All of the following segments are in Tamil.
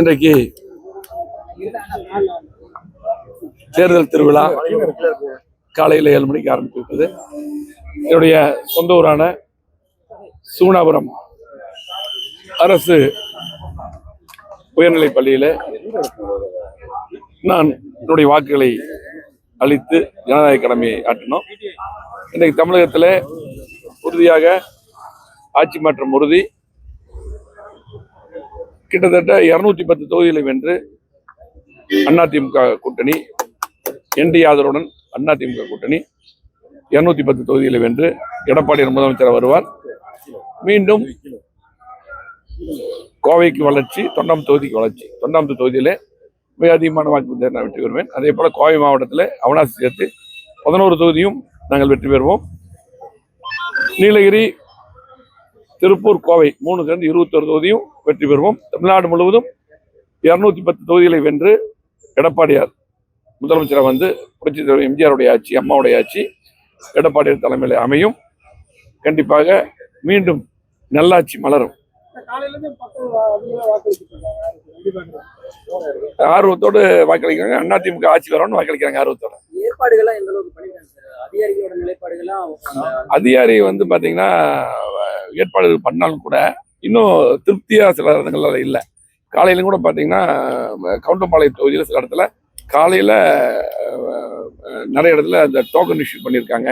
இன்றைக்கு தேர்தல் திருவிழா காலையில் 7 மணிக்கு ஆரம்பித்திருக்கிறது. என்னுடைய சொந்த ஊரான சூனாபுரம் அரசு உயர்நிலைப் பள்ளியில் நான் என்னுடைய வாக்குகளை அளித்து ஜனநாயக கடமையை ஆற்றினோம். இன்றைக்கு தமிழகத்தில் உறுதியாக ஆட்சி மாற்றம் உறுதி. கிட்டத்தட்ட 210 தொகுதிகளை வென்று அதிமுக கூட்டணி என்டி ஆதரவுடன் அதிமுக கூட்டணி 210 தொகுதிகளை வென்று எடப்பாடி முதலமைச்சர் வருவார். மீண்டும் கோவைக்கு வளர்ச்சி, தொண்டாமுத்தூர் தொகுதிக்கு வளர்ச்சி. தொண்டாமுத்தூர் தொகுதியிலே மிக அதிகமான வாக்கு நான் வெற்றி பெறுவேன். அதே போல கோவை மாவட்டத்தில் அவனாசி சேர்த்து 11 தொகுதியும் நாங்கள் வெற்றி பெறுவோம். நீலகிரி, திருப்பூர், கோவை 3 சேர்ந்து 21 தொகுதியும் வெற்றி பெறுவோம். தமிழ்நாடு முழுவதும் 210 தொகுதிகளை வென்று எடப்பாடியார் முதலமைச்சராக வந்து புரட்சித் தலைவர் எம்ஜிஆருடைய ஆட்சி, அம்மாவுடைய ஆட்சி எடப்பாடியார் தலைமையில் அமையும். கண்டிப்பாக மீண்டும் நல்லாட்சி மலரும். ஆர்வத்தோடு வாக்களிக்கிறாங்க. அதிமுக ஆட்சி வரணும்னு வாக்களிக்கிறாங்க ஆர்வத்தோட. அதிகாரி வந்து பாத்தீங்கன்னா ஏற்பாடுகள் பண்ணாலும் கூட இன்னும் திருப்தியா சில இடங்கள்ல இல்லை. காலையிலும் கூட பாத்தீங்கன்னா கவுண்டம்பாளையம் தொகுதியில் சில இடத்துல காலையில நிறைய இடத்துல அந்த டோக்கன் இஷ்யூ பண்ணியிருக்காங்க.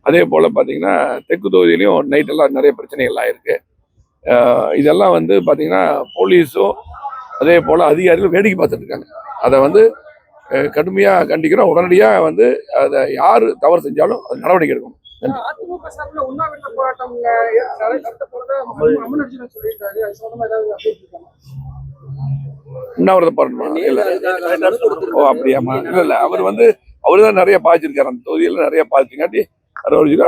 அதே போல பாத்தீங்கன்னா தெற்கு தொகுதியிலையும் நைட்டெல்லாம் நிறைய பிரச்சனைகள்லாம் இருக்கு. இதெல்லாம் வந்து பாத்தீங்கன்னா போலீஸும் அதே போல அதிகாரிகளும் வேடிக்கை பார்த்துட்டு இருக்காங்க. அதை வந்து கடுமையா கண்டிக்கிறோம். உடனடியா வந்து அதை யாரு தவறு செஞ்சாலும் அது நடவடிக்கை எடுக்கணும். உண்ணாவிரத போராட்டம் ஓ அப்படியாமா? இல்ல அவருதான் நிறைய பாதிச்சிருக்காரு. அந்த தொகுதியில நிறைய பாதிச்சுங்காட்டி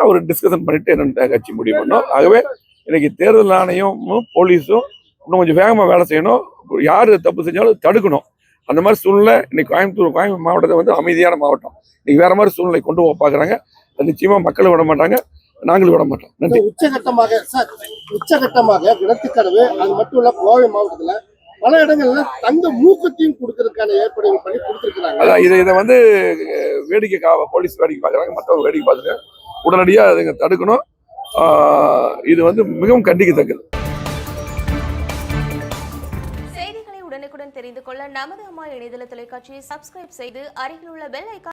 அவர் டிஸ்கஷன் பண்ணிட்டு என்னன்னு கட்சி முடிவு பண்ணோம். ஆகவே இன்னைக்கு தேர்தல் ஆணையமும் போலீஸும் இன்னும் கொஞ்சம் வேகமா வேலை செய்யணும். யாரு தப்பு செஞ்சாலும் தடுக்கணும். அந்த மாதிரி சூழ்நிலை இன்னைக்கு கோயம்புத்தூர் மாவட்டத்தை வந்து அமைதியான மாவட்டம். இன்னைக்கு வேற மாதிரி சூழ்நிலை கொண்டு போக பாக்குறாங்க. அது நிச்சயமா மக்களும் விட மாட்டாங்க, நாங்களும் விட மாட்டோம். நன்றி. உச்சகட்டமாக விடத்துக்கடவு அது மட்டும் இல்ல, கோவை மாவட்டத்துல பல இடங்கள்ல தங்க மூக்கத்தையும் கொடுக்கறதுக்கான ஏற்பாடுகள் பண்ணி கொடுத்துருக்காங்க. அதான் இதை வந்து வேடிக்கை போலீஸ் வேடிக்கை பாக்குறாங்க, மற்றவங்க வேடிக்கை பார்த்துங்க. உடனடியா அதுங்க தடுக்கணும். இது வந்து மிகவும் கண்டிக்கத்தக்கது. செய்திகளை உடனுக்குடன் தெரிந்து கொள்ள நமது அம்மா இணையதள தொலைக்காட்சியை சப்ஸ்கிரைப் செய்து அருகில் உள்ள பெல் ஐகான்